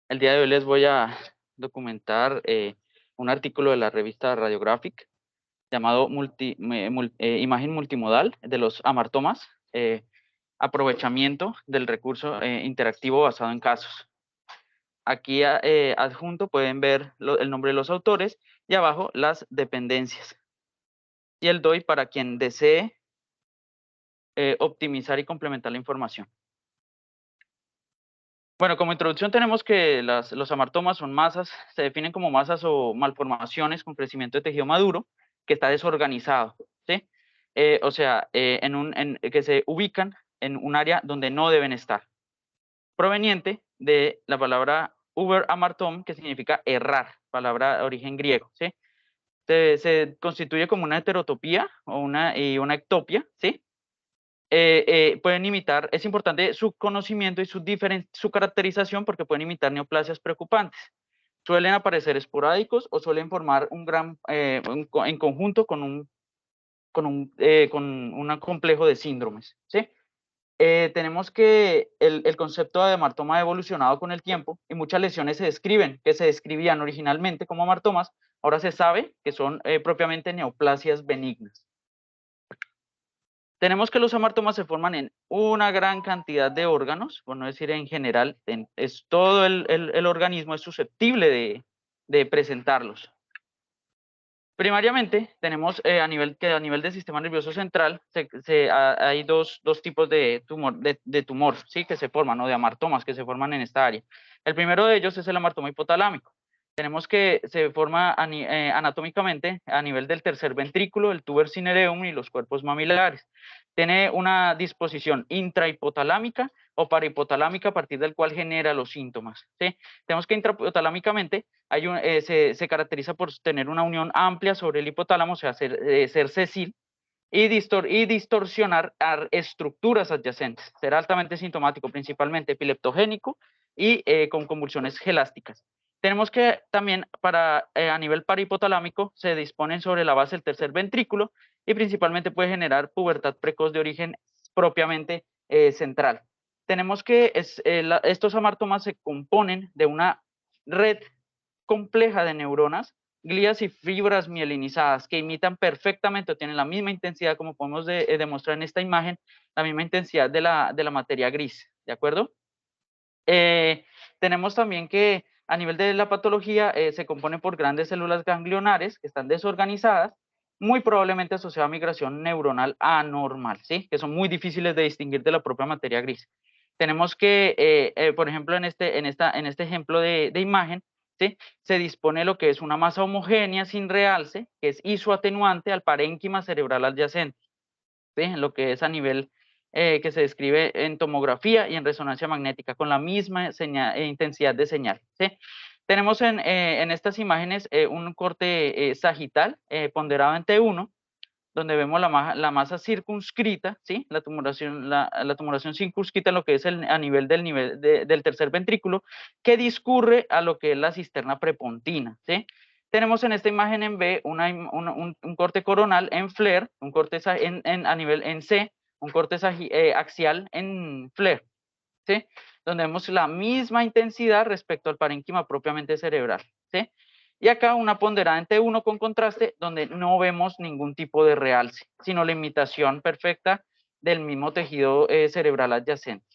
El día de hoy les voy a documentar un artículo de la revista Radiographic llamado Imagen multimodal de los amartomas, aprovechamiento del recurso interactivo basado en casos. Aquí adjunto pueden ver el nombre de los autores y abajo las dependencias. Y el DOI para quien desee optimizar y complementar la información. Bueno, como introducción tenemos que los amartomas son masas, se definen como masas o malformaciones con crecimiento de tejido maduro que está desorganizado, ¿sí? O sea, que se ubican en un área donde no deben estar. Proveniente de la palabra amartom, que significa errar, palabra de origen griego, ¿sí? Se constituye como una heterotopía y una ectopia, ¿sí? Pueden imitar, es importante su conocimiento y su caracterización porque pueden imitar neoplasias preocupantes. Suelen aparecer esporádicos o suelen formar en conjunto con un complejo de síndromes, ¿sí? Tenemos que el concepto de amartoma ha evolucionado con el tiempo y muchas lesiones que se describían originalmente como amartomas, ahora se sabe que son propiamente neoplasias benignas. Tenemos que los amartomas se forman en una gran cantidad de órganos, por no decir en general, todo el organismo es susceptible de presentarlos. Primariamente, tenemos a nivel del sistema nervioso central, hay dos tipos de tumor, ¿sí? Que se forman, o de amartomas que se forman en esta área. El primero de ellos es el amartoma hipotalámico. Tenemos que se forma anatómicamente a nivel del tercer ventrículo, el tuber cinereum y los cuerpos mamilares. Tiene una disposición intrahipotalámica o parahipotalámica a partir del cual genera los síntomas, ¿sí? Tenemos que intrahipotalámicamente se caracteriza por tener una unión amplia sobre el hipotálamo, o sea, ser sésil, y distorsionar estructuras adyacentes. Ser altamente sintomático, principalmente epileptogénico y con convulsiones gelásticas. Tenemos que también a nivel parahipotalámico se disponen sobre la base del tercer ventrículo y principalmente puede generar pubertad precoz de origen propiamente central. Tenemos que estos amartomas se componen de una red compleja de neuronas, glías y fibras mielinizadas que imitan perfectamente o tienen la misma intensidad, como podemos demostrar en esta imagen, la misma intensidad de la materia gris, ¿de acuerdo? Tenemos también que a nivel de la patología se compone por grandes células ganglionares que están desorganizadas, muy probablemente asociada a migración neuronal anormal, ¿sí? Que son muy difíciles de distinguir de la propia materia gris. Tenemos que, por ejemplo, en este ejemplo de imagen, ¿sí? Se dispone lo que es una masa homogénea sin realce, que es isoatenuante al parénquima cerebral adyacente, ¿sí? Lo que es a nivel que se describe en tomografía y en resonancia magnética con la misma intensidad de señal, ¿sí? Tenemos en estas imágenes un corte sagital ponderado en T1, donde vemos la masa circunscrita, ¿sí? La tumoración circunscrita en lo que es a nivel del tercer ventrículo, que discurre a lo que es la cisterna prepontina, ¿sí? Tenemos en esta imagen en B un corte coronal en FLAIR, un corte a nivel en C, un corte axial en FLAIR, ¿sí? Donde vemos la misma intensidad respecto al parénquima propiamente cerebral, ¿sí? Y acá una ponderada en T1 con contraste, donde no vemos ningún tipo de realce, sino la imitación perfecta del mismo tejido cerebral adyacente.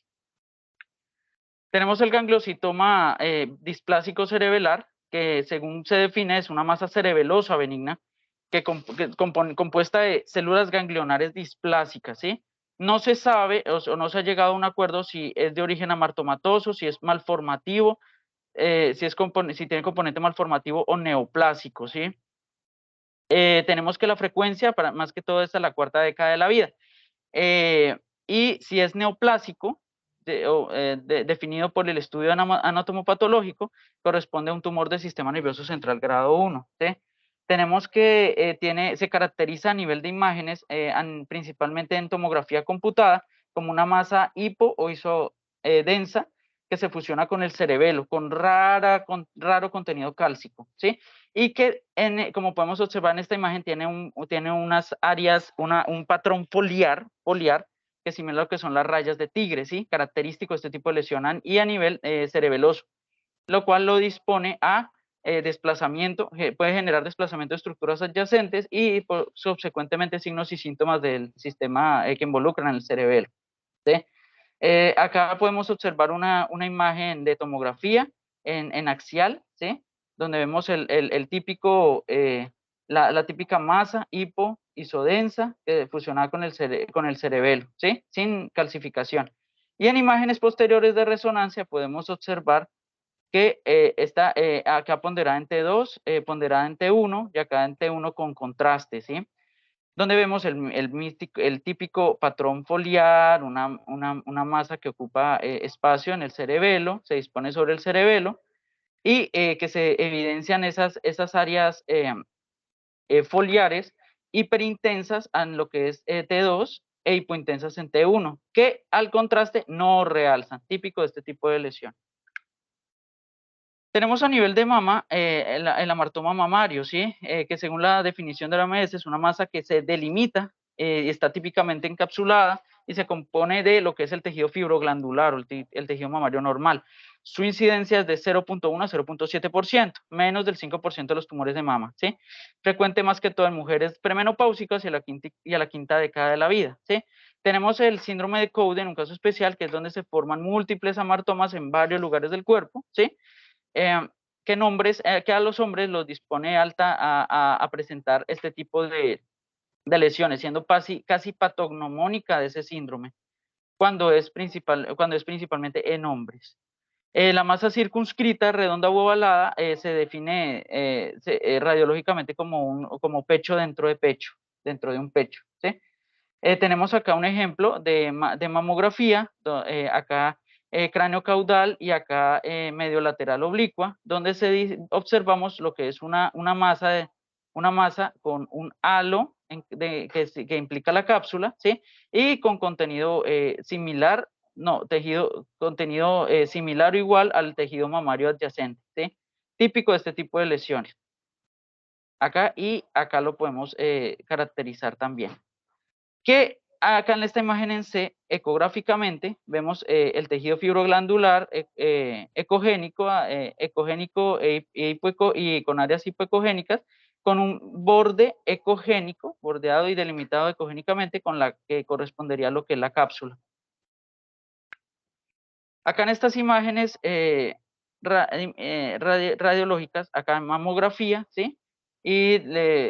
Tenemos el gangliositoma displásico cerebelar, que según se define es una masa cerebelosa benigna, compuesta de células ganglionares displásicas, ¿sí? No se sabe o no se ha llegado a un acuerdo si es de origen amartomatoso, si es malformativo, si tiene componente malformativo o neoplásico, ¿sí? Tenemos que la frecuencia, más que todo, es a la cuarta década de la vida. Y si es neoplásico, definido por el estudio anatomopatológico, corresponde a un tumor del sistema nervioso central grado 1. ¿sí? Tenemos que se caracteriza a nivel de imágenes, principalmente en tomografía computada, como una masa hipo o isodensa que se fusiona con el cerebelo, con raro contenido cálcico, ¿sí? Y que, como podemos observar en esta imagen, tiene unas áreas, un patrón foliar, que simila lo que son las rayas de tigre, ¿sí? Característico de este tipo de lesión y a nivel cerebeloso. lo cual lo dispone a desplazamiento, puede generar desplazamiento de estructuras adyacentes y subsecuentemente signos y síntomas del sistema que involucran el cerebelo. ¿Sí? Acá podemos observar una imagen de tomografía en axial, ¿sí? Donde vemos el típico, la típica masa hipo-isodensa fusionada con el cerebelo, ¿sí? Sin calcificación. Y en imágenes posteriores de resonancia podemos observar que está acá ponderada en T2, ponderada en T1 y acá en T1 con contraste, ¿sí? Donde vemos el típico patrón foliar, una masa que ocupa espacio en el cerebelo, se dispone sobre el cerebelo y que se evidencian esas áreas foliares hiperintensas en lo que es T2 e hipointensas en T1, que al contraste no realzan, típico de este tipo de lesión. Tenemos a nivel de mama el amartoma mamario, ¿sí? Que según la definición de la OMS es una masa que se delimita y está típicamente encapsulada y se compone de lo que es el tejido fibroglandular o el tejido mamario normal. Su incidencia es de 0.1 a 0.7%, menos del 5% de los tumores de mama, ¿sí? Frecuente más que todo en mujeres premenopáusicas y a la quinta década de la vida, ¿sí? Tenemos el síndrome de Cowden, un caso especial, que es donde se forman múltiples amartomas en varios lugares del cuerpo, ¿sí? Que a los hombres los dispone alta a presentar este tipo de lesiones, siendo casi patognomónica de ese síndrome, cuando es principalmente en hombres. La masa circunscrita, redonda u ovalada, se define radiológicamente como pecho dentro de pecho, dentro de un pecho, ¿sí? Tenemos acá un ejemplo de mamografía, acá cráneo caudal y acá medio lateral oblicua, donde observamos lo que es una masa con un halo que implica la cápsula, ¿sí? Y con contenido similar, no, contenido similar o igual al tejido mamario adyacente, ¿sí? Típico de este tipo de lesiones. Acá y acá lo podemos caracterizar también. Que acá en esta imagen en C, ecográficamente, vemos el tejido fibroglandular ecogénico, y con áreas hipoecogénicas, con un borde ecogénico, bordeado y delimitado ecogénicamente con la que correspondería a lo que es la cápsula. Acá en estas imágenes radiológicas, acá en mamografía, ¿sí? Y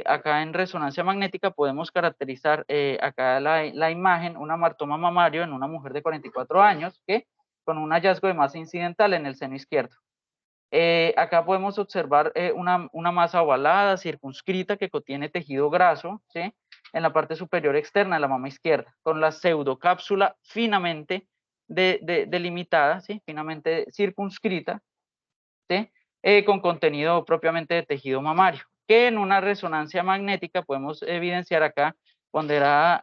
acá en resonancia magnética podemos caracterizar acá la imagen, un amartoma mamario en una mujer de 44 años, que con un hallazgo de masa incidental en el seno izquierdo. Acá podemos observar una masa ovalada, circunscrita, que contiene tejido graso, ¿sí? En la parte superior externa de la mama izquierda, con la pseudocápsula finamente delimitada, ¿sí? Finamente circunscrita, ¿sí? Con contenido propiamente de tejido mamario, que en una resonancia magnética podemos evidenciar acá ponderada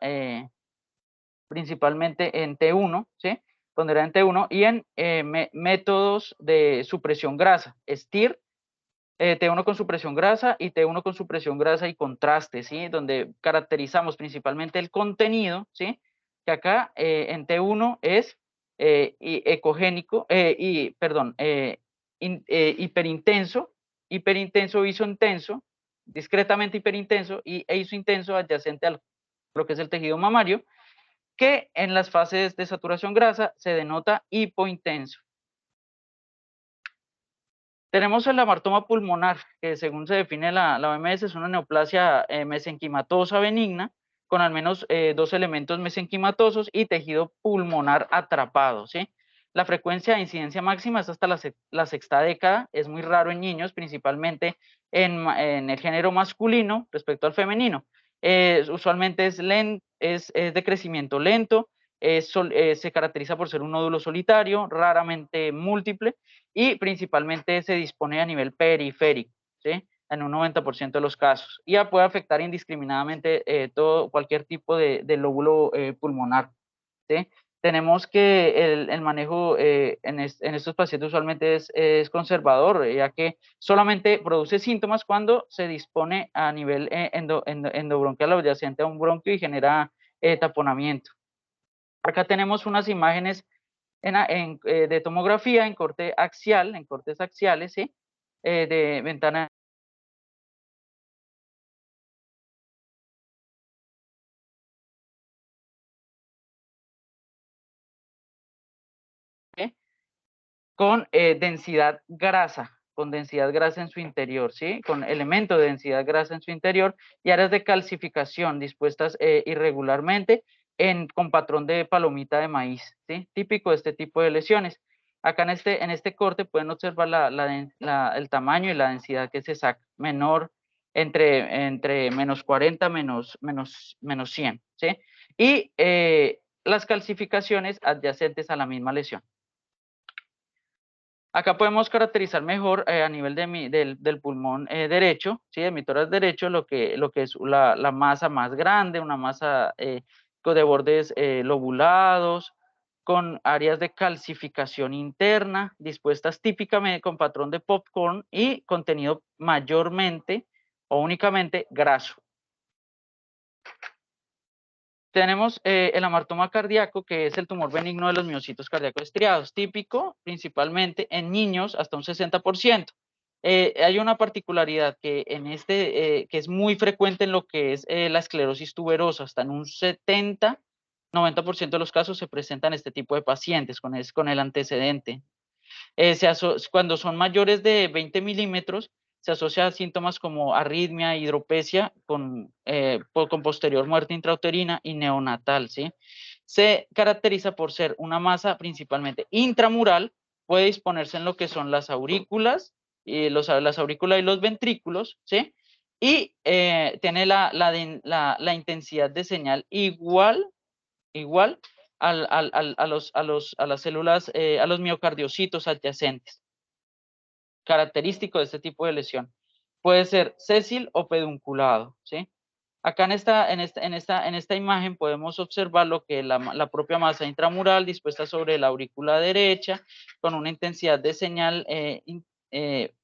principalmente en T1, ¿sí? Ponderada en T1 y en métodos de supresión grasa, STIR, T1 con supresión grasa y T1 con supresión grasa y contraste, ¿sí? Donde caracterizamos principalmente el contenido, ¿sí? Que acá en T1 es ecogénico, hiperintenso, isointenso, discretamente hiperintenso e isointenso adyacente a lo que es el tejido mamario, que en las fases de saturación grasa se denota hipointenso. Tenemos el amartoma pulmonar, que según se define la OMS es una neoplasia mesenquimatosa benigna, con al menos 2 elementos mesenquimatosos y tejido pulmonar atrapado, ¿sí? La frecuencia de incidencia máxima es hasta la sexta década, es muy raro en niños, principalmente en el género masculino respecto al femenino. Usualmente es de crecimiento lento, se caracteriza por ser un nódulo solitario, raramente múltiple, y principalmente se dispone a nivel periférico, ¿sí? En un 90% de los casos. Y ya puede afectar indiscriminadamente cualquier tipo de lóbulo pulmonar, ¿sí? Tenemos que el manejo en estos pacientes usualmente es conservador, ya que solamente produce síntomas cuando se dispone a nivel endobronquial adyacente a un bronquio y genera taponamiento. Acá tenemos unas imágenes de tomografía en corte axial, en cortes axiales, ¿sí? De ventana con densidad grasa en su interior, ¿sí? Con elemento de densidad grasa en su interior y áreas de calcificación dispuestas irregularmente con patrón de palomita de maíz, ¿sí? Típico de este tipo de lesiones. Acá en este corte pueden observar el tamaño y la densidad que se saca, menor entre menos 40 menos 100, ¿sí? Y las calcificaciones adyacentes a la misma lesión. Acá podemos caracterizar mejor a nivel del pulmón derecho, ¿sí? De mi tórax derecho, lo que es la masa más grande, una masa de bordes lobulados, con áreas de calcificación interna, dispuestas típicamente con patrón de popcorn y contenido mayormente o únicamente graso. Tenemos el amartoma cardíaco, que es el tumor benigno de los miocitos cardíacos estriados, típico principalmente en niños hasta un 60%. Hay una particularidad que que es muy frecuente en lo que es la esclerosis tuberosa, hasta en un 90% de los casos se presentan este tipo de pacientes con el antecedente. Cuando son mayores de 20 milímetros, se asocia a síntomas como arritmia, hidropesia, con posterior muerte intrauterina y neonatal, ¿sí? Se caracteriza por ser una masa principalmente intramural, puede disponerse en lo que son las aurículas, las aurículas y los ventrículos, ¿sí? Y tiene la intensidad de señal igual a las células, a los miocardiocitos adyacentes. Característico de este tipo de lesión. Puede ser sésil o pedunculado, ¿sí? Acá en esta imagen podemos observar lo que la propia masa intramural dispuesta sobre la aurícula derecha con una intensidad de señal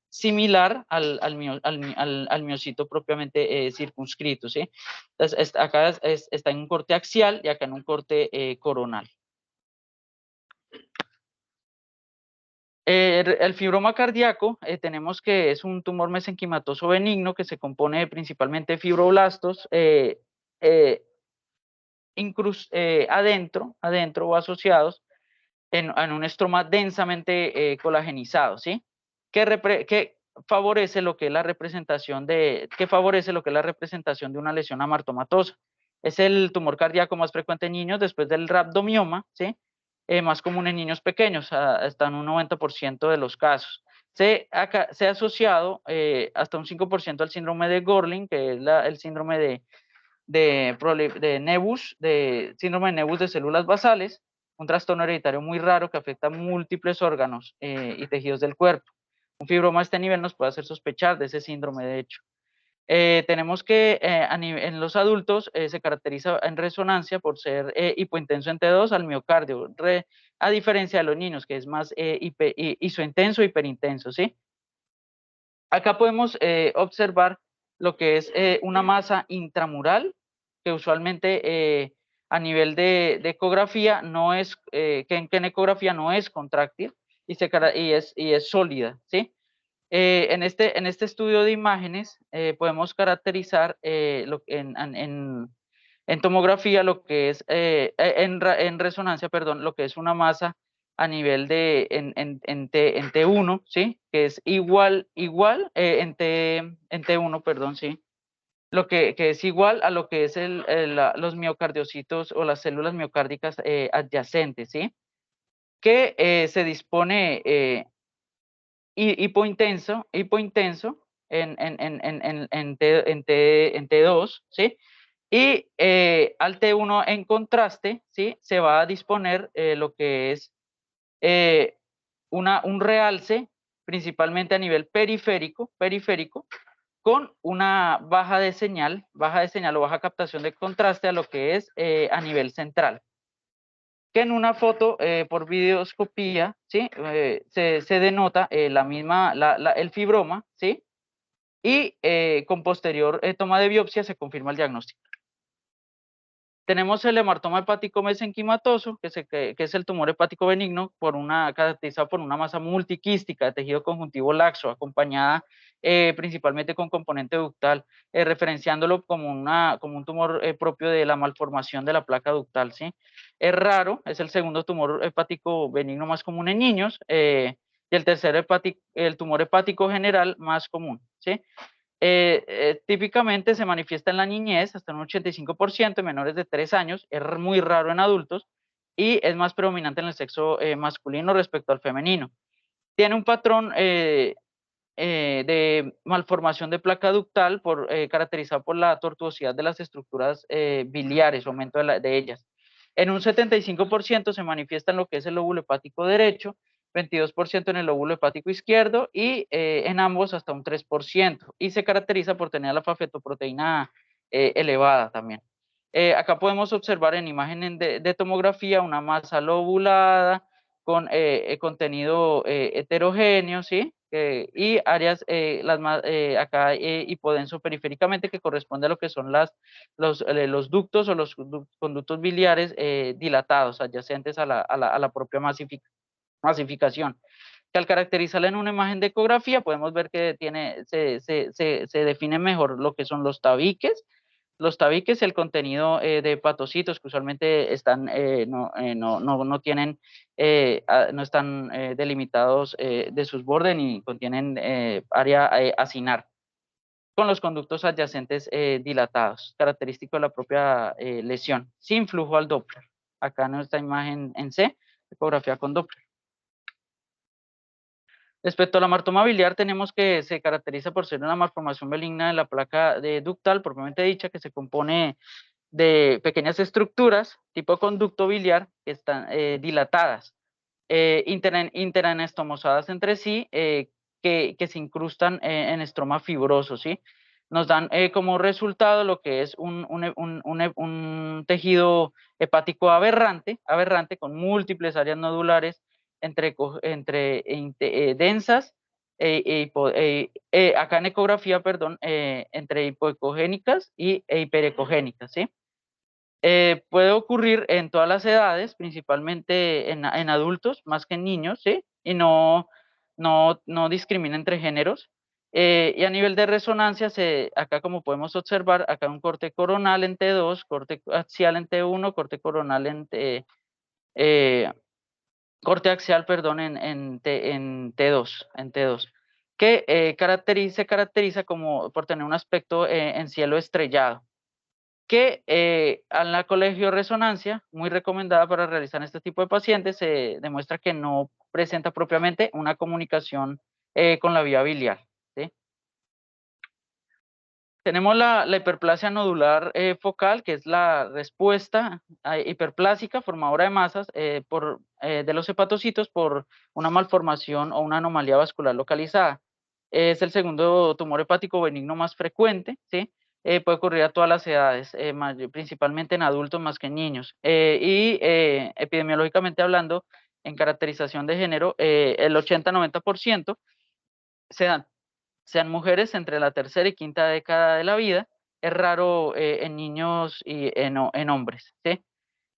similar al miocito propiamente circunscrito, ¿sí? Entonces, acá está en un corte axial y acá en un corte coronal. El fibroma cardíaco tenemos que es un tumor mesenquimatoso benigno que se compone principalmente de fibroblastos adentro o asociados en un estroma densamente colagenizado, ¿sí? Que favorece lo que es la representación de una lesión amartomatosa. Es el tumor cardíaco más frecuente en niños después del rhabdomioma, ¿sí? Más común en niños pequeños, hasta en un 90% de los casos. Se ha asociado hasta un 5% al síndrome de Gorlin, que es el síndrome de Nebus, síndrome de Nebus de células basales, un trastorno hereditario muy raro que afecta a múltiples órganos y tejidos del cuerpo. Un fibroma a este nivel nos puede hacer sospechar de ese síndrome, de hecho. Tenemos que en los adultos se caracteriza en resonancia por ser hipointenso en T2 al miocardio, a diferencia de los niños, que es más isointenso, hiperintenso, ¿sí? Acá podemos observar lo que es una masa intramural, que usualmente a nivel de ecografía no es, que en ecografía no es contráctil y es sólida, ¿sí? En este estudio de imágenes podemos caracterizar en tomografía lo que es, en resonancia, perdón, lo que es una masa a nivel de en T1, ¿sí? Que es igual en T1, perdón, sí. Que es igual a lo que es los miocardiocitos o las células miocárdicas adyacentes, ¿sí? Que se dispone hipointenso en T2, ¿sí? Y al T1 en contraste, ¿sí? Se va a disponer lo que es eh, un realce, principalmente a nivel periférico, con una baja de señal o baja captación de contraste a lo que es a nivel central. Que en una foto por videoscopía, ¿sí? Se denota el fibroma, ¿sí? Y con posterior toma de biopsia se confirma el diagnóstico. Tenemos el hematoma hepático mesenquimatoso, que es el tumor hepático benigno, caracterizado por una masa multiquística de tejido conjuntivo laxo, acompañada principalmente con componente ductal, referenciándolo como un tumor propio de la malformación de la placa ductal, ¿sí? Es raro, es el segundo tumor hepático benigno más común en niños, y el tercero el tumor hepático general más común, ¿sí? Típicamente se manifiesta en la niñez hasta un 85% en menores de 3 años, es muy raro en adultos y es más predominante en el sexo masculino respecto al femenino. Tiene un patrón de malformación de placa ductal caracterizado por la tortuosidad de las estructuras biliares, aumento de ellas. En un 75% se manifiesta en lo que es el lóbulo hepático derecho, 22% en el lóbulo hepático izquierdo y en ambos hasta un 3%. Y se caracteriza por tener la fafetoproteína elevada también. Acá podemos observar en imagen de tomografía una masa lobulada con contenido heterogéneo, ¿sí? Y áreas, acá hipodenso periféricamente, que corresponde a lo que son los ductos o los conductos biliares dilatados, adyacentes a la propia masificación. Que al caracterizarla en una imagen de ecografía, podemos ver que se define mejor lo que son los tabiques y el contenido de hepatocitos, que usualmente no tienen, no están delimitados de sus bordes ni contienen área acinar, con los conductos adyacentes dilatados, característico de la propia lesión, sin flujo al Doppler. Acá en esta imagen en C, ecografía con Doppler. Respecto a la martoma biliar, tenemos que se caracteriza por ser una malformación benigna de la placa ductal, propiamente dicha, que se compone de pequeñas estructuras tipo conducto biliar que están dilatadas, interanestomosadas entre sí, que se incrustan en estroma fibroso, ¿sí? Nos dan como resultado lo que es un tejido hepático aberrante con múltiples áreas nodulares densas, acá en ecografía, perdón, entre hipoecogénicas e hiperecogénicas, ¿sí? Puede ocurrir en todas las edades, principalmente en adultos, más que en niños, ¿sí? Y no discrimina entre géneros. Y a nivel de resonancia, acá como podemos observar, acá un corte coronal en T2, corte axial en T1, corte coronal corte axial, perdón, en T2, que se caracteriza como por tener un aspecto en cielo estrellado, que en la colegio-resonancia, muy recomendada para realizar este tipo de pacientes, se demuestra que no presenta propiamente una comunicación con la vía biliar, ¿sí? Tenemos la hiperplasia nodular focal, que es la respuesta hiperplásica formadora de masas de los hepatocitos por una malformación o una anomalía vascular localizada. Es el segundo tumor hepático benigno más frecuente, ¿sí? Puede ocurrir a todas las edades, principalmente en adultos más que en niños. Epidemiológicamente hablando, en caracterización de género, el 80-90% se dan sean mujeres entre la tercera y quinta década de la vida. Es raro en niños y en hombres, ¿sí?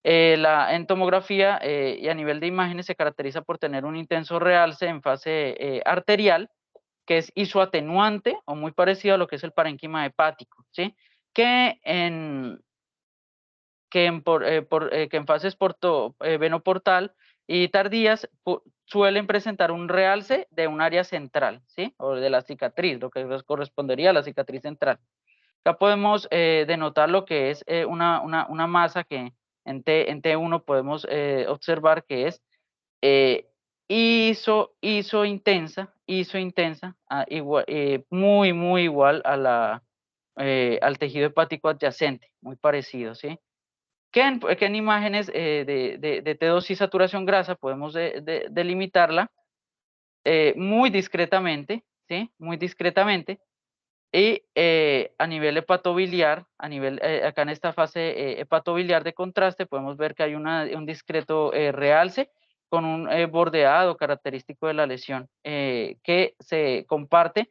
En tomografía y a nivel de imágenes se caracteriza por tener un intenso realce en fase arterial, que es isoatenuante o muy parecido a lo que es el parénquima hepático, ¿sí? Que en, que en fases venoportal y tardías suelen presentar un realce de un área central, ¿sí? O de la cicatriz, lo que correspondería a la cicatriz central. Acá podemos denotar lo que es una masa que en T1 podemos observar que es eh, iso intensa, muy igual al tejido hepático adyacente, muy parecido, ¿sí? Que en imágenes de T2 y saturación grasa podemos delimitarla muy discretamente, ¿sí? Muy discretamente. Y a nivel hepatobiliar, acá en esta fase hepatobiliar de contraste, podemos ver que hay un discreto realce con un bordeado característico de la lesión, que se comparte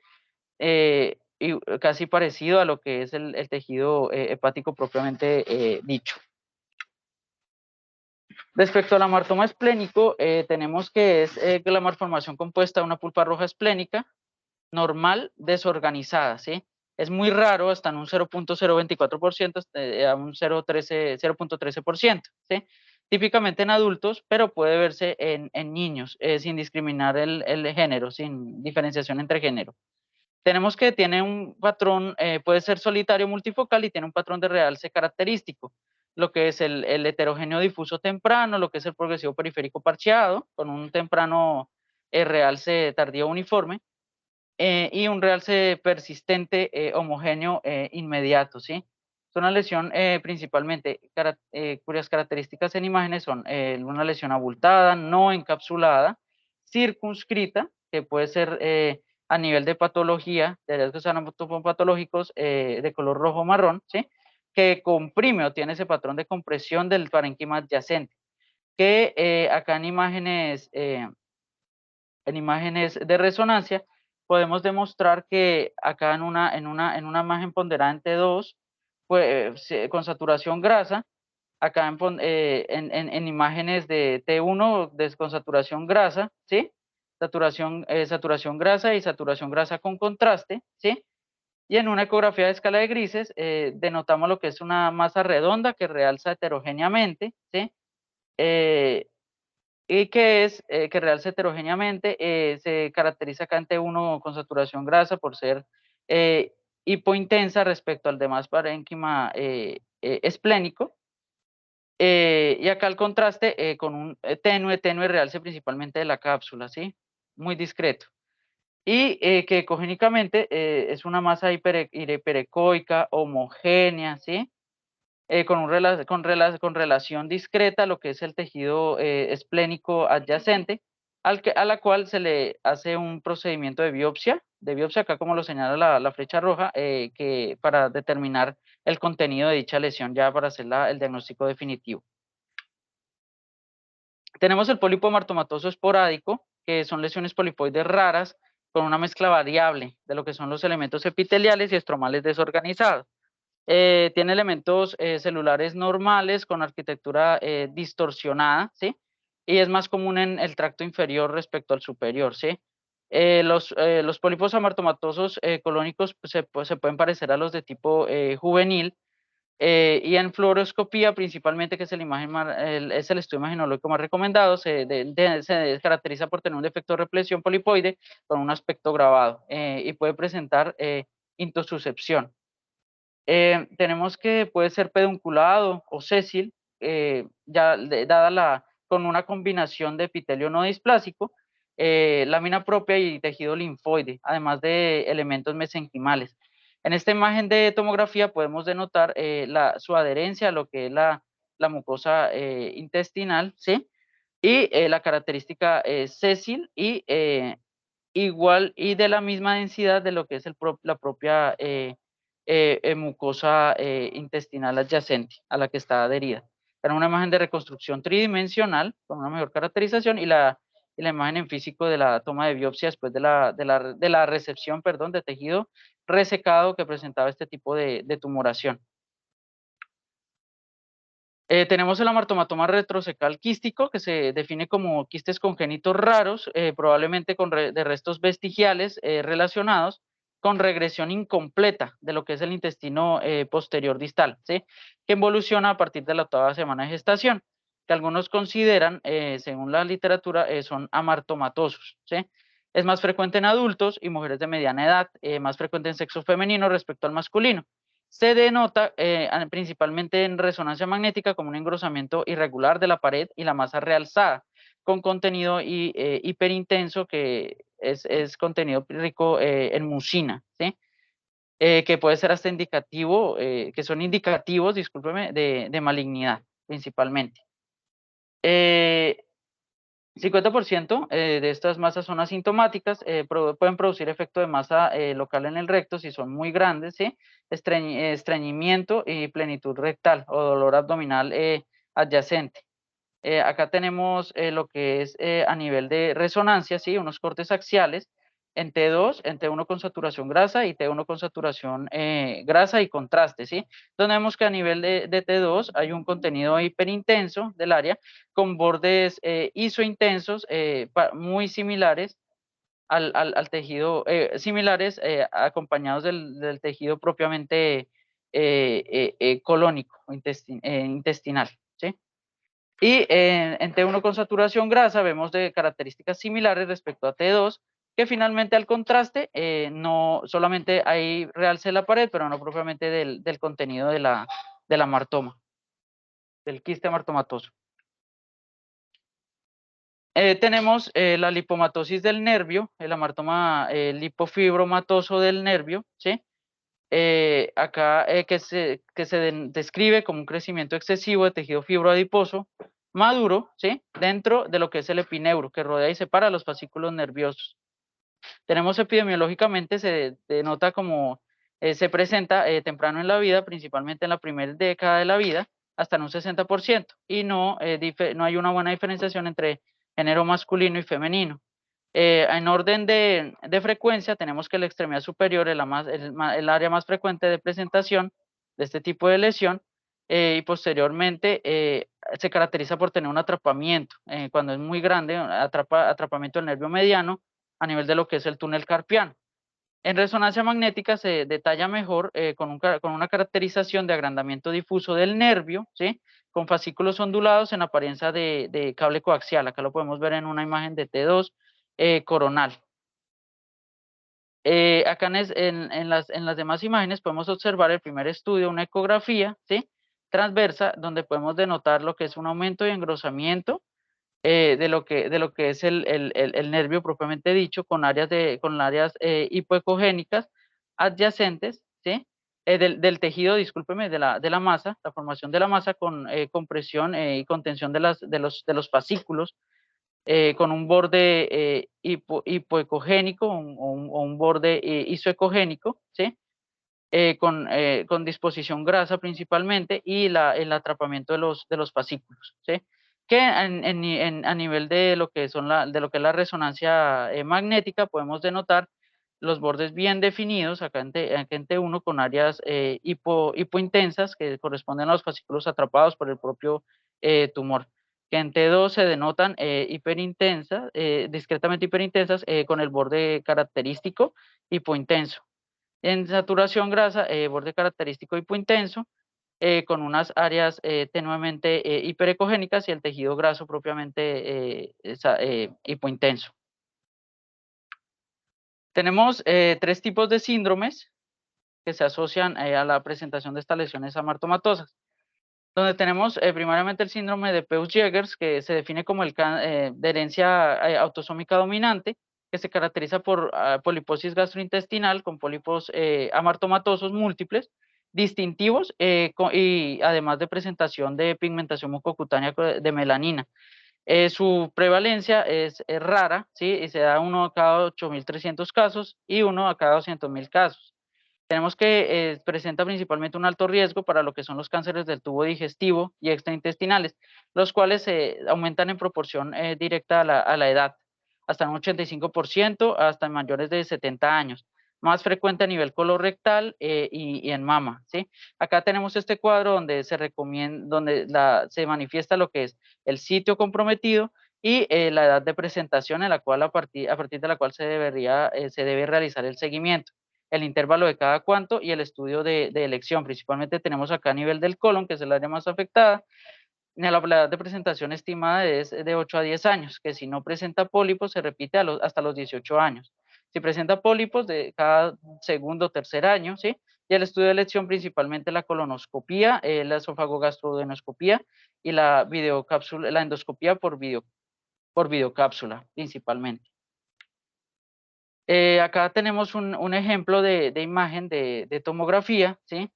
y casi parecido a lo que es el tejido hepático propiamente dicho. Respecto al amartoma esplénico, tenemos que es la malformación compuesta de una pulpa roja esplénica normal desorganizada, ¿sí? Es muy raro, hasta en un 0.024%, a un 0.13%, ¿sí? Típicamente en adultos, pero puede verse en niños, sin discriminar el género, sin diferenciación entre género. Tenemos que tiene un patrón, puede ser solitario multifocal y tiene un patrón de realce característico, lo que es el heterogéneo difuso temprano, lo que es el progresivo periférico parcheado, con un temprano realce tardío uniforme, y un realce persistente homogéneo inmediato, ¿sí? Es una lesión principalmente, cuyas características en imágenes son una lesión abultada, no encapsulada, circunscrita, que puede ser a nivel de patología, de hallazgos anatomopatológicos de color rojo o marrón, ¿sí? Que comprime o tiene ese patrón de compresión del parénquima adyacente, que acá en imágenes de resonancia, podemos demostrar que acá en una imagen ponderante 2, pues, con saturación grasa, acá en imágenes de T1 con saturación grasa, ¿sí? Saturación grasa y saturación grasa con contraste, ¿sí? Y en una ecografía de escala de grises, denotamos lo que es una masa redonda que realza heterogéneamente, ¿sí? Eh, y que realza heterogéneamente, se caracteriza acá en T1 con saturación grasa por ser eh, hipointensa respecto al demás parénquima esplénico, y acá el contraste con un tenue realce principalmente de la cápsula, ¿sí? Muy discreto. Y que ecogénicamente es una masa hiperecoica, homogénea, ¿sí? Con relación discreta a lo que es el tejido esplénico adyacente, a la cual se le hace un procedimiento de biopsia acá como lo señala la flecha roja, que para determinar el contenido de dicha lesión, ya para hacer el diagnóstico definitivo. Tenemos el pólipo amartomatoso esporádico, que son lesiones polipoides raras con una mezcla variable de lo que son los elementos epiteliales y estromales desorganizados. Tiene elementos celulares normales con arquitectura distorsionada, ¿sí? Y es más común en el tracto inferior respecto al superior, ¿sí? Los pólipos amartomatosos colónicos pues, se pueden parecer a los de tipo juvenil, y en fluoroscopía principalmente, que es, es el estudio imaginológico más recomendado, se caracteriza por tener un defecto de represión polipoide con un aspecto grabado, y puede presentar intosuscepción. Tenemos que puede ser pedunculado o sésil, con una combinación de epitelio no displásico, lámina propia y tejido linfoide, además de elementos mesenquimales. En esta imagen de tomografía podemos denotar su adherencia a lo que es la mucosa intestinal, ¿sí? Y la característica sésil y igual y de la misma densidad de lo que es la propia mucosa intestinal adyacente a la que está adherida. Era una imagen de reconstrucción tridimensional con una mejor caracterización y la imagen en físico de la toma de biopsia después de la recepción, perdón, de tejido resecado que presentaba este tipo de tumoración. Tenemos el amartomatoma retrocecal quístico, que se define como quistes congénitos raros, probablemente de restos vestigiales relacionados con regresión incompleta de lo que es el intestino posterior distal, ¿sí? Que evoluciona a partir de la octava semana de gestación, que algunos consideran, según la literatura, son amartomatosos, ¿sí? Es más frecuente en adultos y mujeres de mediana edad, más frecuente en sexo femenino respecto al masculino. Se denota principalmente en resonancia magnética como un engrosamiento irregular de la pared y la masa realzada, con contenido hiperintenso que es contenido rico en mucina, ¿sí? Que puede ser hasta indicativo, que son indicativos, discúlpeme, de malignidad principalmente. 50% de estas masas son asintomáticas, pueden producir efecto de masa local en el recto si son muy grandes, ¿sí? Estreñimiento y plenitud rectal o dolor abdominal adyacente. Acá tenemos lo que es a nivel de resonancia, ¿sí? Unos cortes axiales en T2, en T1 con saturación grasa y T1 con saturación grasa y contraste, ¿sí? Donde vemos que a nivel de T2 hay un contenido hiperintenso del área con bordes isointensos muy similares al tejido, similares acompañados del tejido propiamente colónico o intestinal, ¿sí? Y en T1 con saturación grasa vemos de características similares respecto a T2, que finalmente al contraste no solamente hay realce de la pared, pero no propiamente del contenido de la martoma, del quiste martomatoso. Tenemos la lipomatosis del nervio, el amartoma lipofibromatoso del nervio, ¿sí? Acá que se describe como un crecimiento excesivo de tejido fibroadiposo maduro, ¿sí? Dentro de lo que es el epineuro, que rodea y separa los fascículos nerviosos. Tenemos epidemiológicamente, se denota como se presenta temprano en la vida, principalmente en la primera década de la vida, hasta en un 60%, y no hay una buena diferenciación entre género masculino y femenino. En orden de frecuencia, tenemos que la extremidad superior es el área más frecuente de presentación de este tipo de lesión, y posteriormente se caracteriza por tener un atrapamiento. Cuando es muy grande, atrapamiento del nervio mediano a nivel de lo que es el túnel carpiano. En resonancia magnética se detalla mejor con una caracterización de agrandamiento difuso del nervio, ¿sí? Con fascículos ondulados en apariencia de cable coaxial. Acá lo podemos ver en una imagen de T2 coronal. Acá en las demás imágenes podemos observar el primer estudio, una ecografía, ¿sí? Transversa, donde podemos denotar lo que es un aumento y engrosamiento de lo que es el nervio propiamente dicho, con áreas hipoecogénicas adyacentes, ¿sí? Del tejido, discúlpeme, de la masa, la formación de la masa con compresión y contención de los fascículos, con un borde hipoecogénico o un borde isoecogénico, ¿sí? Con disposición grasa principalmente y el atrapamiento de los fascículos, ¿sí? Que a nivel de lo que de lo que es la resonancia magnética podemos denotar los bordes bien definidos acá en T1 con áreas hipointensas que corresponden a los fascículos atrapados por el propio tumor, que en T2 se denotan hiperintensas, discretamente hiperintensas con el borde característico hipointenso. En saturación grasa, borde característico hipointenso, con unas áreas tenuemente hiperecogénicas y el tejido graso propiamente hipointenso. Tenemos tres tipos de síndromes que se asocian a la presentación de estas lesiones amartomatosas, donde tenemos primariamente el síndrome de Peutz-Jeghers, que se define como de herencia autosómica dominante, que se caracteriza por poliposis gastrointestinal con pólipos amartomatosos múltiples, distintivos y además de presentación de pigmentación mucocutánea de melanina. Su prevalencia es rara, ¿sí? Y se da uno a cada 8.300 casos y uno a cada 200.000 casos. Tenemos que presenta principalmente un alto riesgo para lo que son los cánceres del tubo digestivo y extraintestinales, los cuales aumentan en proporción directa a la edad, hasta un 85%, hasta en mayores de 70 años. Más frecuente a nivel colorectal y en mama, ¿sí? Acá tenemos este cuadro donde se recomienda, donde se manifiesta lo que es el sitio comprometido y la edad de presentación en la cual a partir de la cual se debe realizar el seguimiento, el intervalo de cada cuánto y el estudio de elección. Principalmente tenemos acá a nivel del colon, que es el área más afectada. La edad de presentación estimada es de 8 a 10 años, que si no presenta pólipos se repite hasta los 18 años. Si presenta pólipos de cada segundo o tercer año, ¿sí? Y el estudio de elección principalmente la colonoscopía, la esofagogastroduodenoscopía y la endoscopía por videocápsula principalmente. Acá tenemos un ejemplo de imagen de tomografía, ¿sí?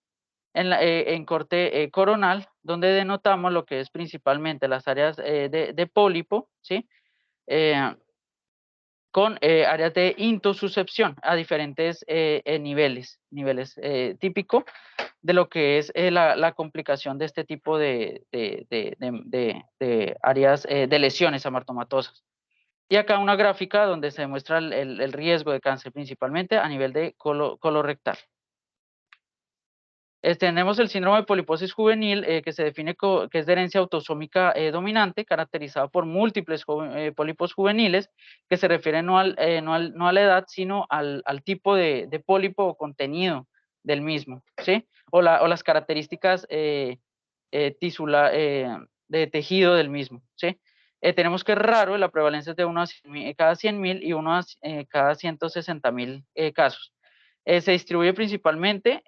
En corte coronal, donde denotamos lo que es principalmente las áreas de pólipo, ¿sí? Con áreas de intosuscepción a diferentes niveles típico de lo que es la complicación de este tipo de áreas de lesiones amartomatosas. Y acá una gráfica donde se demuestra el riesgo de cáncer principalmente a nivel de colorectal. Tenemos el síndrome de poliposis juvenil, que se define que es de herencia autosómica dominante, caracterizado por múltiples pólipos juveniles, que se refieren no a la edad, sino al tipo de pólipo o contenido del mismo, ¿sí? O las características de tejido del mismo, ¿sí? Tenemos que es raro, la prevalencia es de 1 cada 100.000 y 1 cada 160.000 casos. Se distribuye principalmente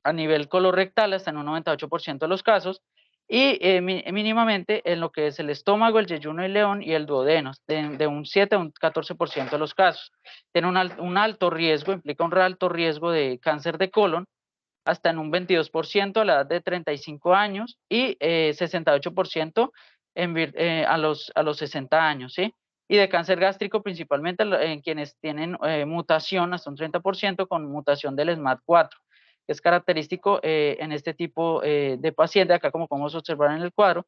a nivel colorectal hasta en un 98% de los casos, y mínimamente en lo que es el estómago, el yeyuno y el león y el duodeno, de un 7 a un 14% de los casos. Tiene un alto riesgo, implica un alto riesgo de cáncer de colon, hasta en un 22% a la edad de 35 años y 68% a los 60 años, ¿sí? Y de cáncer gástrico principalmente en quienes tienen mutación, hasta un 30% con mutación del SMAD4, que es característico en este tipo de paciente, acá como podemos observar en el cuadro,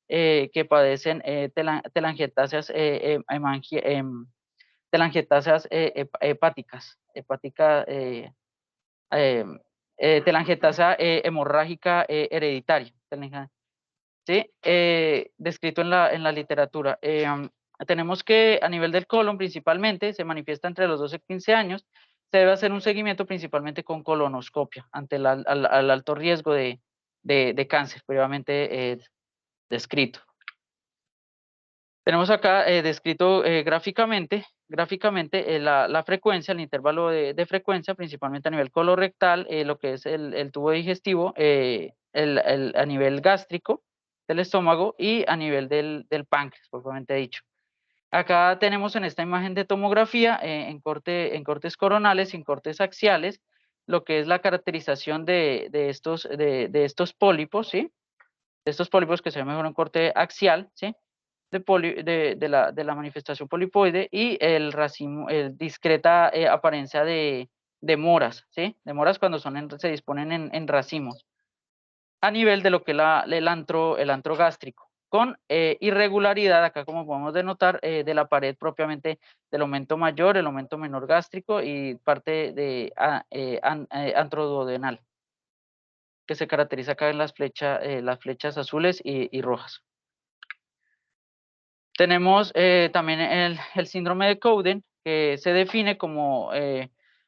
que padecen telangiectasias, telangiectasias hepáticas, eh, telangiectasia hemorrágica hereditaria, ¿sí? Descrito en la literatura. Tenemos que a nivel del colon principalmente se manifiesta entre los 12 y 15 años, se debe hacer un seguimiento principalmente con colonoscopia ante el alto riesgo de cáncer previamente descrito. Tenemos acá descrito gráficamente la frecuencia, el intervalo de frecuencia, principalmente a nivel colorectal, lo que es el tubo digestivo, a nivel gástrico del estómago y a nivel del páncreas, propiamente dicho. Acá tenemos en esta imagen de tomografía, en cortes coronales y en cortes axiales, lo que es la caracterización de estos pólipos, ¿sí? De estos pólipos que se ven mejor en corte axial, ¿sí? De la manifestación polipoide y el racimo, discreta apariencia de moras, ¿sí? De moras cuando se disponen en racimos, a nivel de lo que es el antro gástrico, con irregularidad, acá como podemos denotar, de la pared propiamente del aumento mayor, el aumento menor gástrico y parte de antroduodenal, que se caracteriza acá en las flechas azules y rojas. Tenemos también el síndrome de Cowden, que se define como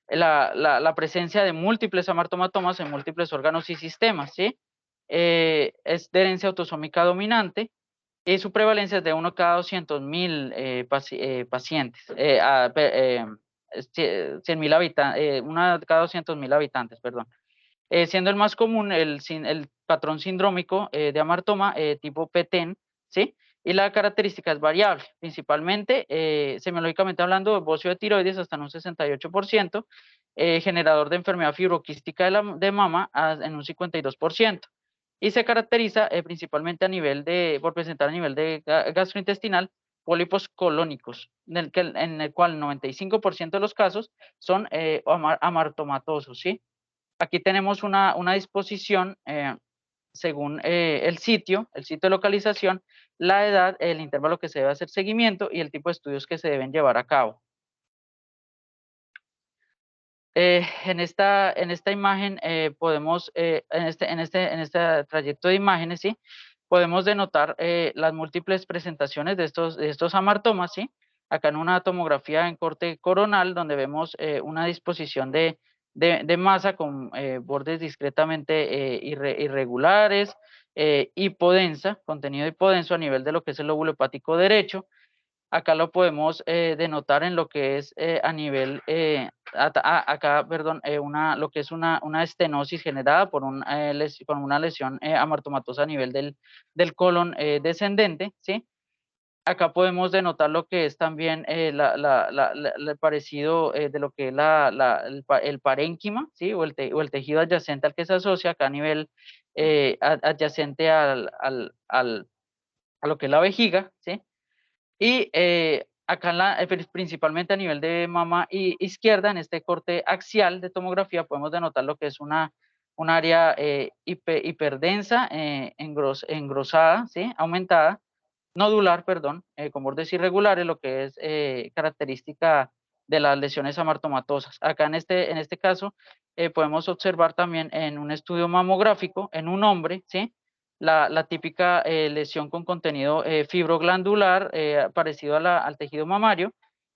la presencia de múltiples amartomatomas en múltiples órganos y sistemas, ¿sí? Es de herencia autosómica dominante y su prevalencia es de 1 cada 200.000 pacientes, 100.000 habitantes, 1 cada 200.000 habitantes, perdón. Siendo el más común el patrón sindrómico de amartoma tipo PTEN, ¿sí? Y la característica es variable, principalmente, semiológicamente hablando, bocio de tiroides hasta en un 68%, generador de enfermedad fibroquística de mama en un 52%, y se caracteriza principalmente por presentar a nivel de gastrointestinal pólipos colónicos, en el cual el 95% de los casos son amartomatosos, ¿sí? Aquí tenemos una disposición según el sitio de localización, la edad, el intervalo que se debe hacer seguimiento y el tipo de estudios que se deben llevar a cabo. En esta imagen podemos, en este trayecto de imágenes, ¿sí? Podemos denotar las múltiples presentaciones de estos amartomas, ¿sí? Acá en una tomografía en corte coronal, donde vemos una disposición de masa con bordes discretamente irregulares, hipodensa, contenido hipodenso a nivel de lo que es el lóbulo hepático derecho. Acá lo podemos denotar en lo que es a nivel, acá, perdón, lo que es una estenosis generada por con una lesión amartomatosa a nivel del colon descendente, ¿sí? Acá podemos denotar lo que es también el parecido de lo que es el parénquima, ¿sí? O el tejido adyacente al que se asocia, acá a nivel adyacente a lo que es la vejiga, ¿sí? Y acá principalmente a nivel de mama izquierda, en este corte axial de tomografía, podemos denotar lo que es un área hiperdensa, engrosada, ¿sí? Aumentada, nodular, perdón, con bordes irregulares, lo que es característica de las lesiones amartomatosas. Acá en este caso podemos observar también en un estudio mamográfico en un hombre, ¿sí? La típica lesión con contenido fibroglandular parecido al tejido mamario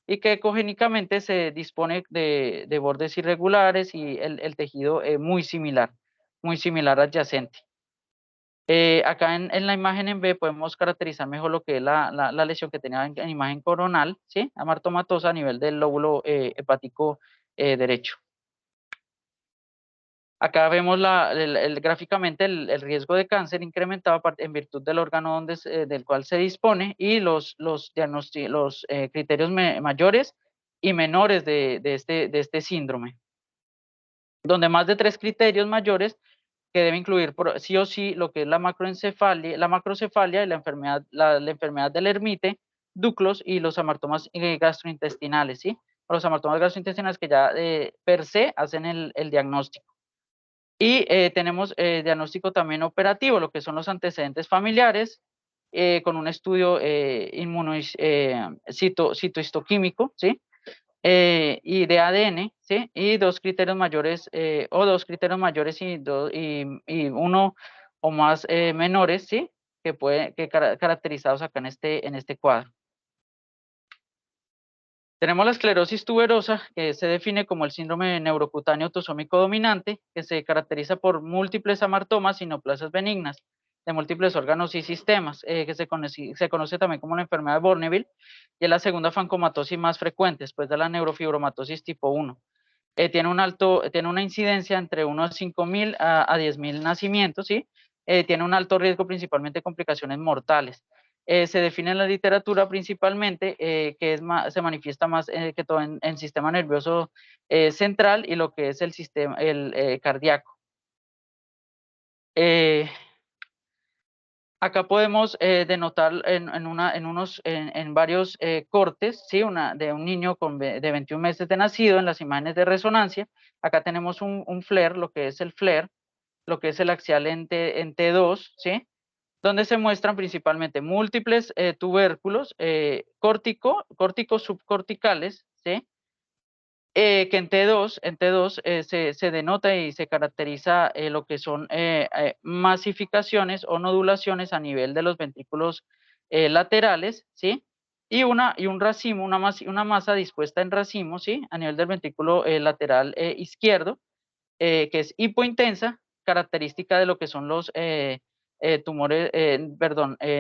y que ecogénicamente se dispone de bordes irregulares y el tejido muy similar adyacente. Acá en la imagen en B podemos caracterizar mejor lo que es la lesión que tenía en imagen coronal, ¿sí? Amartomatosa a nivel del lóbulo hepático derecho. Acá vemos gráficamente el riesgo de cáncer incrementado en virtud del órgano del cual se dispone y los criterios mayores y menores de este síndrome, donde más de 3 criterios mayores que debe incluir sí o sí lo que es la macrocefalia y la enfermedad del Hermite, Duclos y los hamartomas gastrointestinales, ¿sí? O los hamartomas gastrointestinales que ya per se hacen el diagnóstico. Y tenemos diagnóstico también operativo, lo que son los antecedentes familiares, con un estudio citohistoquímico, ¿sí? Y de ADN, ¿sí? Y dos criterios mayores, y uno o más menores, ¿sí? Caracterizados acá en este cuadro. Tenemos la esclerosis tuberosa, que se define como el síndrome neurocutáneo autosómico dominante, que se caracteriza por múltiples amartomas y neoplasias benignas de múltiples órganos y sistemas, que se conoce también como la enfermedad de Borneville, y es la segunda fancomatosis más frecuente después de la neurofibromatosis tipo 1. Tiene una incidencia entre unos 5.000 a 10.000 nacimientos, ¿sí? Tiene un alto riesgo, principalmente de complicaciones mortales. Se define en la literatura principalmente que se manifiesta más que todo en sistema nervioso central y lo que es el sistema cardíaco. Acá podemos denotar en varios cortes, ¿sí? De un niño de 21 meses de nacido en las imágenes de resonancia. Acá tenemos un FLAIR, lo que es el FLAIR, lo que es el axial en T2, ¿sí? Donde se muestran principalmente múltiples tubérculos córticos subcorticales, ¿sí? Que en T2 se denota y se caracteriza lo que son masificaciones o nodulaciones a nivel de los ventrículos laterales, ¿sí? Y un racimo, una masa dispuesta en racimo, ¿sí? A nivel del ventrículo lateral izquierdo, que es hipointensa, característica de lo que son los tumores,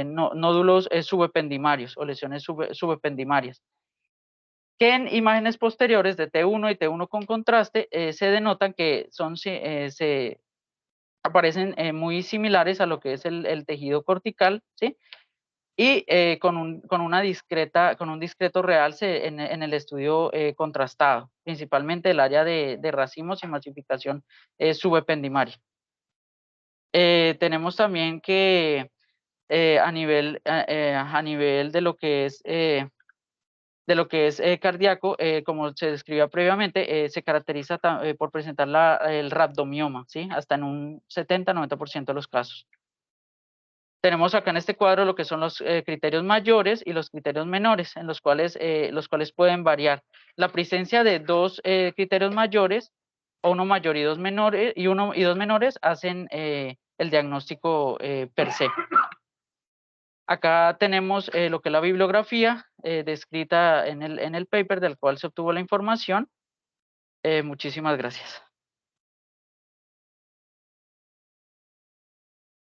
nódulos subependimarios o lesiones subependimarias, que en imágenes posteriores de T1 y T1 con contraste se denotan que se aparecen muy similares a lo que es el tejido cortical, ¿sí? Y con un discreto realce en el estudio contrastado, principalmente el área de racimos y masificación subependimaria. Tenemos también que a nivel de lo que es cardíaco, como se describía previamente, se caracteriza por presentar el rhabdomioma, ¿sí? Hasta en un 70-90% de los casos. Tenemos acá en este cuadro lo que son los criterios mayores y los criterios menores, en los cuales pueden variar. La presencia de dos criterios mayores, o uno mayor y dos menores, y dos menores hacen el diagnóstico per se. Acá tenemos lo que es la bibliografía descrita en el paper del cual se obtuvo la información. Muchísimas gracias.